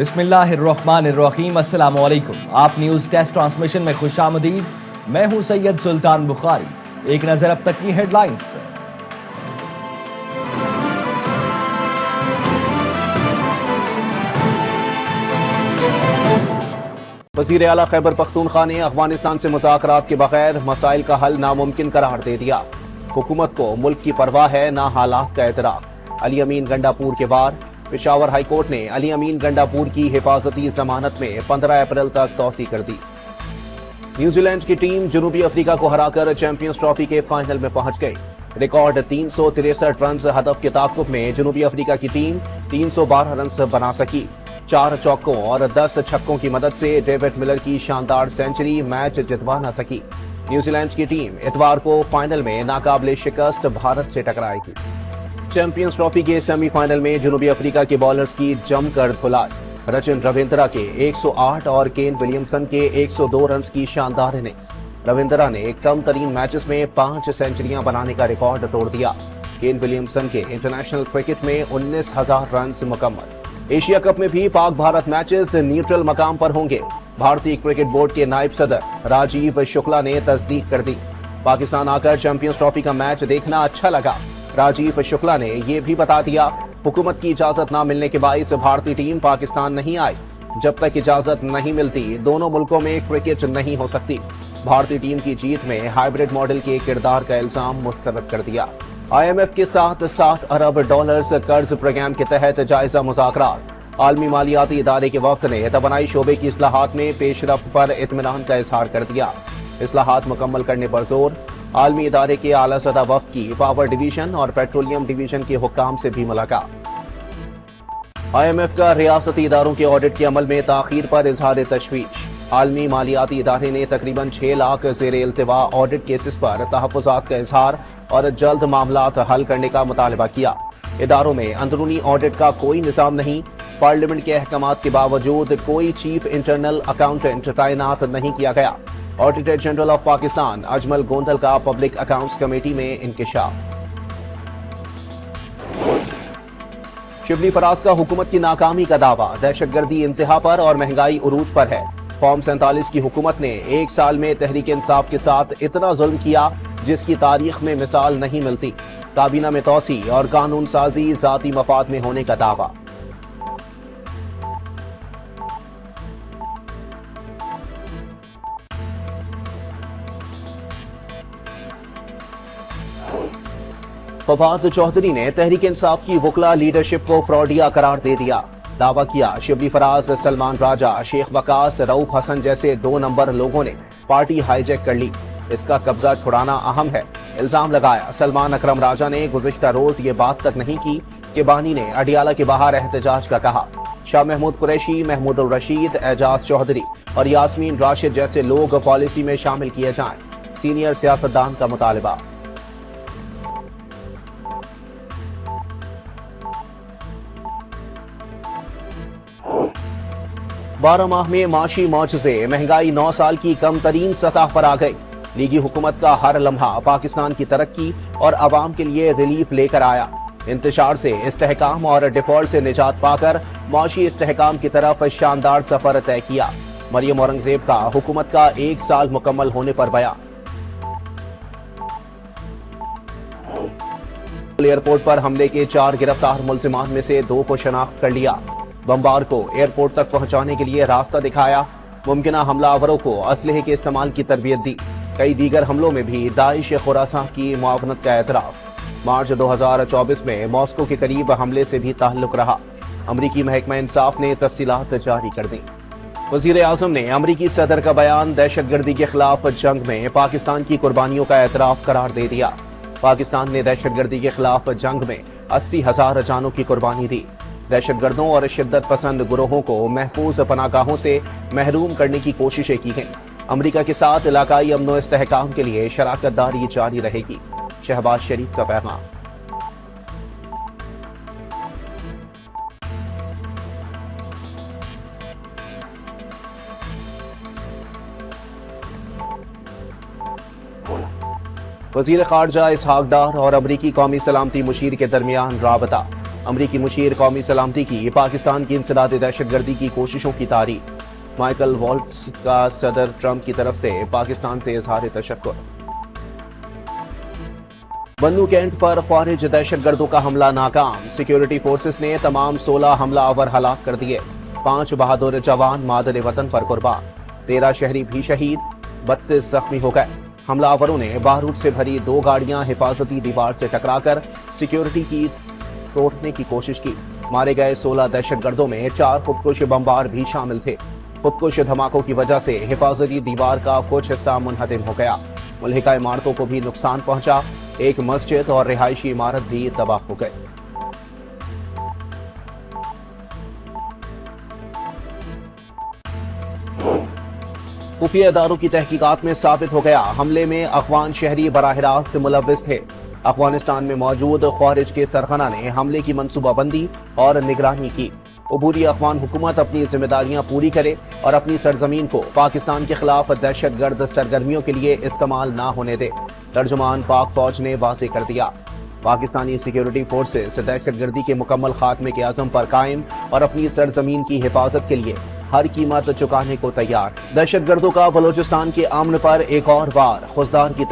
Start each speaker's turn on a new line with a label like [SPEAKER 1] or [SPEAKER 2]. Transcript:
[SPEAKER 1] بسم اللہ الرحمن الرحیم۔ السلام علیکم۔ آپ نیوز ٹیسٹ ٹرانسمیشن میں خوش آمدید۔ میں ہوں سید سلطان بخاری۔ ایک نظر اب تک کی ہیڈ لائنز پر۔
[SPEAKER 2] وزیر اعلیٰ خیبر پختونخوا نے افغانستان سے مذاکرات کے بغیر مسائل کا حل ناممکن قرار دے دیا۔ حکومت کو ملک کی پرواہ ہے نہ حالات کا اعتراف۔ علی امین گنڈاپور کے بار۔ پشاور ہائی کورٹ نے علی امین گنڈاپور کی حفاظتی ضمانت میں 15 اپریل تک توسیع کر دی۔ نیوزی لینڈ کی ٹیم جنوبی افریقہ کو ہرا کر چیمپئنز ٹرافی کے فائنل میں پہنچ گئی۔ ریکارڈ 363 رنز ہدف کے تعاقب میں جنوبی افریقہ کی ٹیم 312 رنز بنا سکی۔ 4 چوکوں اور 10 چھکوں کی مدد سے ڈیوڈ ملر کی شاندار سینچری میچ جتوا نہ سکی۔ نیوزی لینڈ کی ٹیم اتوار کو فائنل میں ناقابل شکست بھارت سے ٹکرائے گی۔ چیمپئنز ٹرافی کے سیمی فائنل میں جنوبی افریقہ کے بالرز کی جم کر دھلائی۔ رچن رویندرا کے 108 اور کین ولیمسن کے 102 رنز کی شاندار اننگز۔ رویندرا نے کم ترین میچز میں 5 سینچریاں بنانے کا ریکارڈ توڑ دیا۔ کین ولیمسن کے انٹرنیشنل کرکٹ میں 19,000 رنز مکمل۔ ایشیا کپ میں بھی پاک بھارت میچز نیوٹرل مقام پر ہوں گے۔ بھارتی کرکٹ بورڈ کے نائب صدر راجیو شکلا نے تصدیق کر دی۔ پاکستان آ کر چیمپئنز ٹرافی کا میچ دیکھنا اچھا لگا۔ راجیو شکلا نے یہ بھی بتا دیا، حکومت کی اجازت نہ ملنے کے باعث بھارتی ٹیم پاکستان نہیں آئی۔ جب تک اجازت نہیں ملتی دونوں ملکوں میں کرکٹ نہیں ہو سکتی۔ بھارتی ٹیم کی جیت میں ہائیبرڈ ماڈل کے کردار کا الزام مسترد کر دیا۔ آئی ایم ایف کے ساتھ $60 ارب قرض پروگرام کے تحت جائزہ مذاکرات۔ عالمی مالیاتی ادارے کے وفد نے توانائی شعبے کی اصلاحات میں پیش رفت پر اطمینان کا اظہار کر دیا۔ اصلاحات مکمل کرنے پر زور۔ عالمی ادارے کے اعلیٰ سطح وفد کی پاور ڈویژن اور پیٹرولیم ڈویژن کے حکام سے بھی ملاقات۔ آئی ایم ایف کا ریاستی اداروں کے آڈٹ کے عمل میں تاخیر پر اظہار تشویش۔ عالمی مالیاتی ادارے نے تقریباً 6 لاکھ زیر التوا آڈٹ کیسز پر تحفظات کا اظہار اور جلد معاملات حل کرنے کا مطالبہ کیا۔ اداروں میں اندرونی آڈٹ کا کوئی نظام نہیں۔ پارلیمنٹ کے احکامات کے باوجود کوئی چیف انٹرنل اکاؤنٹنٹ تعینات نہیں کیا گیا۔ Auditor general of Pakistan Ajmal Gondal کا پبلک اکاؤنٹس کمیٹی میں انکشاف۔ شبلی فراز کا حکومت کی ناکامی کا دعویٰ، دہشت گردی انتہا پر اور مہنگائی عروج پر ہے۔ فارم 47 کی حکومت نے 1 سال میں تحریک انصاف کے ساتھ اتنا ظلم کیا جس کی تاریخ میں مثال نہیں ملتی۔ کابینہ میں توسیع اور قانون سازی ذاتی مفاد میں ہونے کا دعویٰ۔ فواد چودھری نے تحریک انصاف کی وکلا لیڈرشپ کو فراڈیا قرار دے دیا۔ دعویٰ کیا شبلی فراز، سلمان راجہ، شیخ وقاص، رؤوف حسن جیسے 2 نمبر لوگوں نے پارٹی ہائی جیک کر لی، اس کا قبضہ چھڑانا اہم ہے۔ الزام لگایا سلمان اکرم راجہ نے گزشتہ روز یہ بات تک نہیں کی کہ بانی نے اڈیالہ کے باہر احتجاج کا کہا۔ شاہ محمود قریشی، محمود الرشید، اعجاز چودھری اور یاسمین راشد جیسے لوگ پالیسی میں شامل کیے جائیں، سینئر سیاستدان کا مطالبہ۔ 12 ماہ میں معاشی معجزے، مہنگائی 9 سال کی کم ترین سطح پر آ گئی۔ لیگی حکومت کا ہر لمحہ پاکستان کی ترقی اور عوام کے لیے ریلیف لے کر آیا۔ انتشار سے استحکام اور ڈیفالٹ سے نجات پا کر معاشی استحکام کی طرف شاندار سفر طے کیا۔ مریم اورنگزیب کا حکومت کا 1 سال مکمل ہونے پر بیان۔ ایئرپورٹ پر حملے کے 4 گرفتار ملزمان میں سے 2 کو شناخت کر لیا۔ بمبار کو ایئرپورٹ تک پہنچانے کے لیے راستہ دکھایا۔ ممکنہ حملہ آوروں کو اسلحے کے استعمال کی تربیت دی۔ کئی دیگر حملوں میں بھی داعش خراساں کی معاونت کا اعتراف۔ مارچ 2024 میں ماسکو کے قریب حملے سے بھی تعلق رہا۔ امریکی محکمہ انصاف نے تفصیلات جاری کر دیں۔ وزیر اعظم نے امریکی صدر کا بیان دہشت گردی کے خلاف جنگ میں پاکستان کی قربانیوں کا اعتراف قرار دے دیا۔ پاکستان نے دہشت گردی کے خلاف جنگ میں 80,000 جانوں کی قربانی دی۔ دہشت گردوں اور شدت پسند گروہوں کو محفوظ پناہ گاہوں سے محروم کرنے کی کوششیں کی گئیں۔ امریکہ کے ساتھ علاقائی امن و استحکام کے لیے شراکت داری جاری رہے گی، شہباز شریف کا پیغام۔ وزیر خارجہ اسحاق ڈار اور امریکی قومی سلامتی مشیر کے درمیان رابطہ۔ امریکی مشیر قومی سلامتی کی پاکستان کی انسداد دہشت گردی کی کوششوں کی تعریف۔ مائیکل والٹز کا صدر ٹرمپ کی طرف سے پاکستان سے اظہار تشکر۔ بنو کینٹ پر خارج دہشت گردوں کا حملہ ناکام، سیکیورٹی فورسز نے تمام 16 حملہ آور ہلاک کر دیے، 5 بہادر جوان مادر وطن پر قربان، 13 شہری بھی شہید، 32 زخمی ہو گئے۔ حملہ آوروں نے بارود سے بھری 2 گاڑیاں حفاظتی دیوار سے ٹکرا کر سیکیورٹی کی توڑنے کی کوشش کی۔ مارے گئے 16 دہشت گردوں میں 4 خودکش بمبار بھی شامل تھے۔ خودکش دھماکوں کی وجہ سے حفاظتی دیوار کا کچھ حصہ منہدم ہو گیا، ملحقہ عمارتوں کو بھی نقصان پہنچا، ایک مسجد اور رہائشی عمارت بھی تباہ ہو گئے۔ خفیہ اداروں کی تحقیقات میں ثابت ہو گیا، حملے میں افغان شہری براہ راست ملوث تھے۔ افغانستان میں موجود خارج کے سرغنہ نے حملے کی منصوبہ بندی اور نگرانی کی۔ عبوری افغان حکومت اپنی ذمہ داریاں پوری کرے اور اپنی سرزمین کو پاکستان کے خلاف دہشت گرد سرگرمیوں کے لیے استعمال نہ ہونے دے، ترجمان پاک فوج نے واضح کر دیا۔ پاکستانی سیکیورٹی فورسز دہشت گردی کے مکمل خاتمے کے عزم پر قائم اور اپنی سرزمین کی حفاظت کے لیے ہر قیمت چکانے کو تیار۔ دہشت گردوں کا بلوچستان کے امن پر ایک اور بار خضدار کی